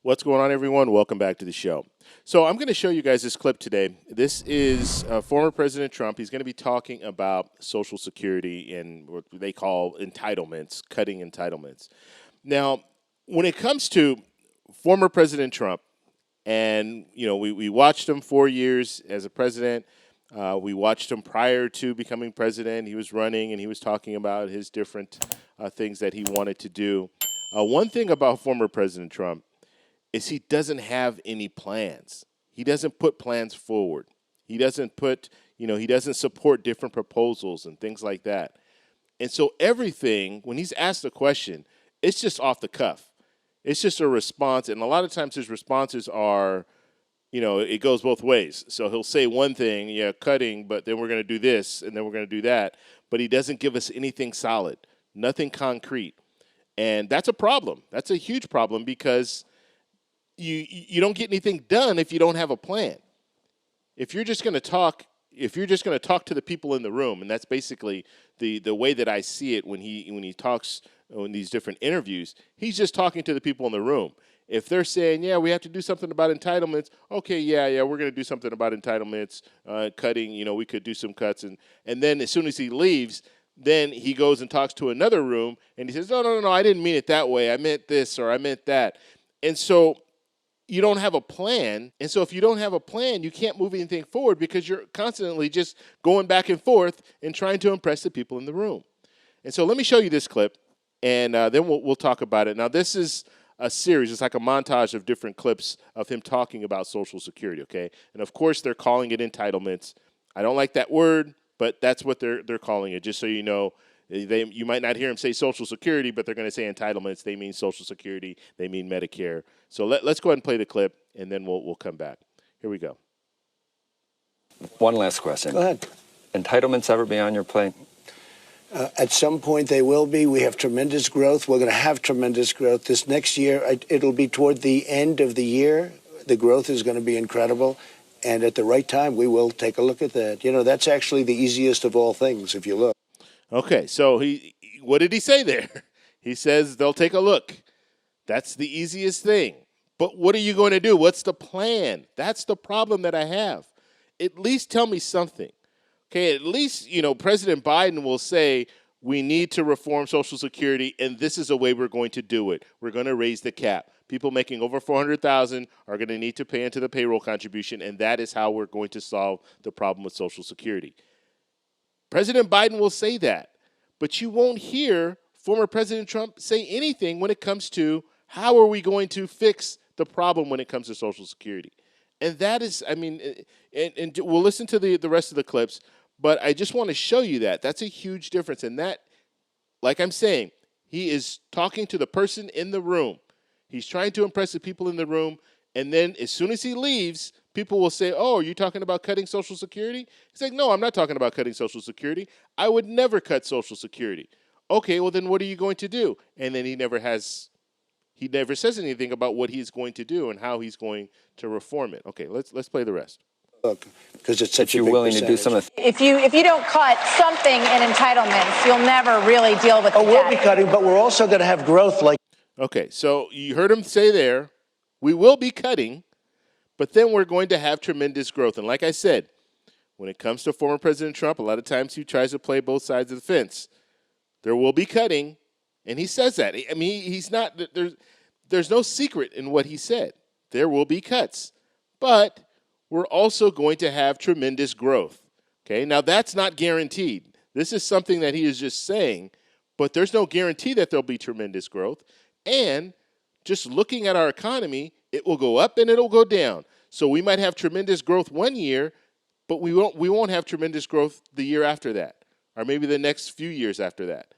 What's going on, everyone? Welcome back to the show. So I'm going to show you guys this clip today. This is former President Trump. He's going to be talking about Social Security and what they call entitlements, cutting entitlements. Now, when it comes to former President Trump, and we watched him 4 years as a president. We watched him prior to becoming president. He was running and he was talking about his different things that he wanted to do. One thing about former President Trump is he doesn't have any plans. He doesn't put plans forward. He doesn't put, he doesn't support different proposals and things like that. And so everything, when he's asked a question, it's just off the cuff. It's just a response. And a lot of times his responses are, it goes both ways. So he'll say one thing, yeah, cutting, but then we're going to do this and then we're going to do that. But he doesn't give us anything solid, nothing concrete. And that's a problem. That's a huge problem because you don't get anything done if you don't have a plan. If you're just going to talk to the people in the room, and that's basically the way that I see it when he talks in these different interviews, he's just talking to the people in the room. If they're saying, yeah, we have to do something about entitlements, okay, yeah, we're going to do something about entitlements, cutting, we could do some cuts. And then as soon as he leaves, then he goes and talks to another room, and he says, no, I didn't mean it that way. I meant this or I meant that. And so you don't have a plan. And so if you don't have a plan, you can't move anything forward because you're constantly just going back and forth and trying to impress the people in the room. And so let me show you this clip, and then we'll talk about it. Now, this is a series. It's like a montage of different clips of him talking about Social Security, okay? And, of course, they're calling it entitlements. I don't like that word, but that's what they're calling it, just so you know. You might not hear him say Social Security, but they're going to say entitlements. They mean Social Security. They mean Medicare. So let's go ahead and play the clip, and then we'll come back. Here we go. One last question. Go ahead. Entitlements ever be on your plate? At some point they will be. We have tremendous growth. We're going to have tremendous growth. This next year, it'll be toward the end of the year. The growth is going to be incredible. And at the right time, we will take a look at that. That's actually the easiest of all things, if you look. Okay, so what did he say there? He says they'll take a look. That's the easiest thing. But what are you going to do? What's the plan? That's the problem that I have. At least tell me something. Okay, at least, President Biden will say we need to reform Social Security, and this is a way we're going to do it. We're going to raise the cap. People making over $400,000 are going to need to pay into the payroll contribution, and that is how we're going to solve the problem with Social Security. President Biden will say that, but you won't hear former President Trump say anything when it comes to how are we going to fix the problem when it comes to Social Security. And that is, and we'll listen to the rest of the clips, but I just want to show you that. That's a huge difference. And that, like I'm saying, he is talking to the person in the room. He's trying to impress the people in the room, and then as soon as he leaves, people will say, oh, are you talking about cutting Social Security? He's like, no, I'm not talking about cutting Social Security. I would never cut Social Security. Okay, well, then what are you going to do? And then he never says anything about what he's going to do and how he's going to reform it. Okay, let's play the rest. Look, because it's such a big willing percentage. To do something. If you don't cut something in entitlements, you'll never really deal with the debt. We'll be cutting, but we're also going to have growth like. Okay, so you heard him say there, we will be cutting, but then we're going to have tremendous growth. And like I said, when it comes to former President Trump, a lot of times he tries to play both sides of the fence. There will be cutting, and he says that. I mean, he's not, there's no secret in what he said. There will be cuts, but we're also going to have tremendous growth. Okay, now that's not guaranteed. This is something that he is just saying, but there's no guarantee that there'll be tremendous growth. And just looking at our economy, it will go up and it'll go down. So we might have tremendous growth one year, but we won't have tremendous growth the year after that, or maybe the next few years after that.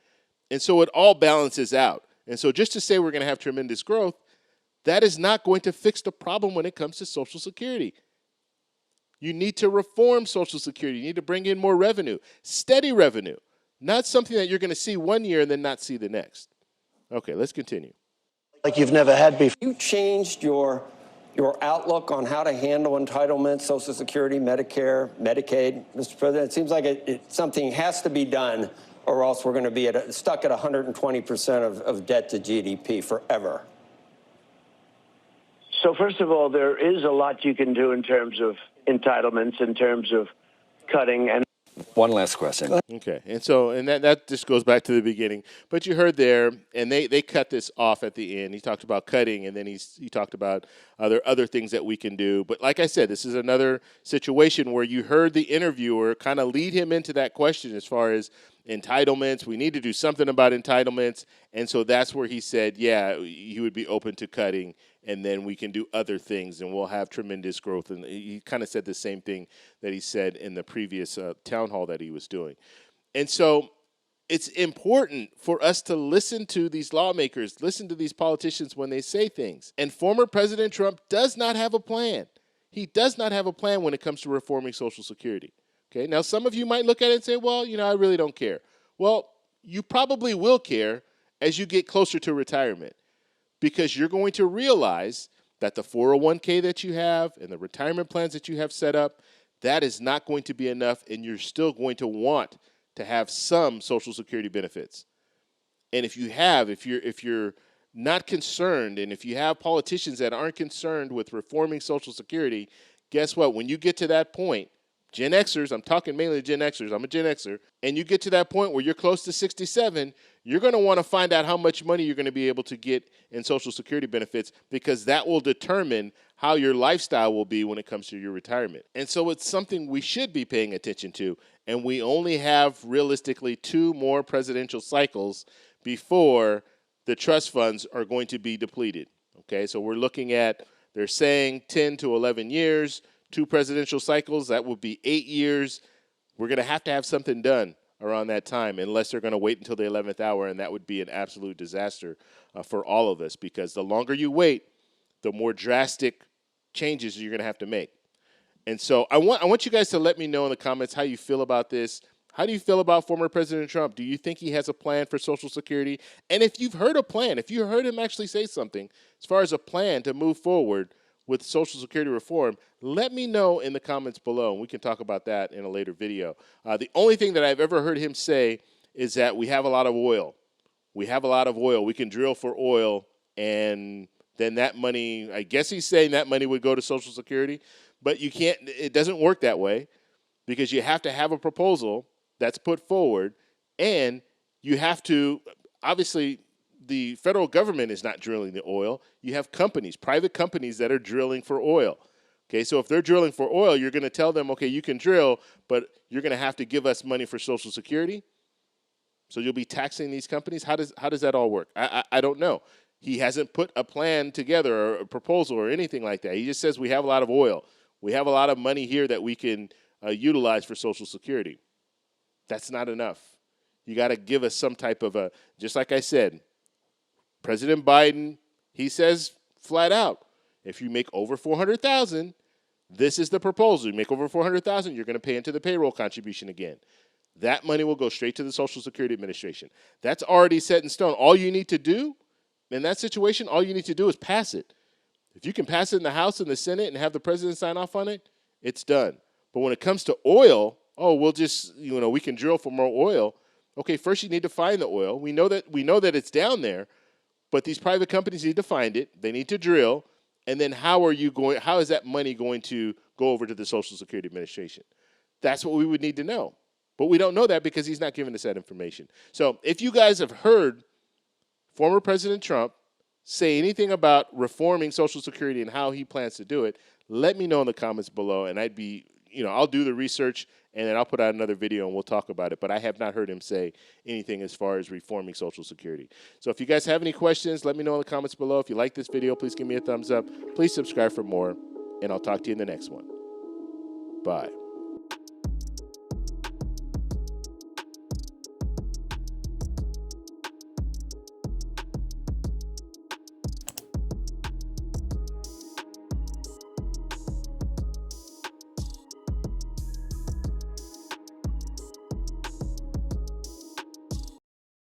And so it all balances out. And so just to say we're going to have tremendous growth, that is not going to fix the problem when it comes to Social Security. You need to reform Social Security. You need to bring in more revenue, steady revenue, not something that you're going to see one year and then not see the next. Okay, let's continue. Like you've never had before. You changed your outlook on how to handle entitlements, Social Security, Medicare, Medicaid, Mr. President. It seems like something has to be done, or else we're going to be stuck at 120% of debt to GDP forever. So first of all, there is a lot you can do in terms of entitlements, in terms of cutting. And One last question. Okay, and that just goes back to the beginning. But you heard there, and they cut this off at the end. He talked about cutting, and then he talked about other things that we can do. But like I said, this is another situation where you heard the interviewer kind of lead him into that question as far as entitlements. We need to do something about entitlements, and so that's where he said, yeah, he would be open to cutting, and then we can do other things, and we'll have tremendous growth. And he kind of said the same thing that he said in the previous town hall that he was doing. And so it's important for us to listen to these lawmakers, listen to these politicians when they say things. And former President Trump does not have a plan. He does not have a plan when it comes to reforming Social Security. Okay, now some of you might look at it and say, well, I really don't care. Well, you probably will care as you get closer to retirement, because you're going to realize that the 401k that you have and the retirement plans that you have set up, that is not going to be enough, and you're still going to want to have some Social Security benefits. And if you're not concerned, and if you have politicians that aren't concerned with reforming Social Security, guess what? When you get to that point, Gen Xers, I'm talking mainly to Gen Xers, I'm a Gen Xer, and you get to that point where you're close to 67, you're going to want to find out how much money you're going to be able to get in Social Security benefits, because that will determine how your lifestyle will be when it comes to your retirement. And so it's something we should be paying attention to, and we only have realistically 2 more presidential cycles before the trust funds are going to be depleted. Okay, so we're looking at, they're saying 10 to 11 years, 2 presidential cycles, that would be 8 years. We're going to have something done around that time, unless they're going to wait until the 11th hour, and that would be an absolute disaster for all of us, because the longer you wait, the more drastic changes you're going to have to make. And so I want you guys to let me know in the comments how you feel about this. How do you feel about former President Trump? Do you think he has a plan for Social Security? And if you've heard a plan, if you heard him actually say something as far as a plan to move forward with Social Security reform, let me know in the comments below, and we can talk about that in a later video. The only thing that I've ever heard him say is that we have a lot of oil. We have a lot of oil. We can drill for oil, and then that money, I guess he's saying that money would go to Social Security, but you can't, it doesn't work that way, because you have to have a proposal that's put forward, and you have to, obviously, the federal government is not drilling the oil. You have companies, private companies that are drilling for oil. Okay, so if they're drilling for oil, you're going to tell them, okay, you can drill, but you're going to have to give us money for Social Security. So you'll be taxing these companies. How does that all work? I don't know. He hasn't put a plan together or a proposal or anything like that. He just says we have a lot of oil. We have a lot of money here that we can utilize for Social Security. That's not enough. You got to give us some type of a, just like I said, President Biden, he says flat out, if you make over $400,000, this is the proposal. You make over $400,000, you're going to pay into the payroll contribution again. That money will go straight to the Social Security Administration. That's already set in stone. All you need to do in that situation, all you need to do is pass it. If you can pass it in the House and the Senate and have the president sign off on it, it's done. But when it comes to oil, we'll just, we can drill for more oil. Okay, first you need to find the oil. We know that it's down there. But these private companies need to find it. They need to drill. And then how is that money going to go over to the Social Security Administration? That's what we would need to know. But we don't know that because he's not giving us that information. So if you guys have heard former President Trump say anything about reforming Social Security and how he plans to do it, let me know in the comments below, and I'll do the research, and then I'll put out another video and we'll talk about it. But I have not heard him say anything as far as reforming Social Security. So if you guys have any questions, let me know in the comments below. If you like this video, please give me a thumbs up. Please subscribe for more, and I'll talk to you in the next one. Bye.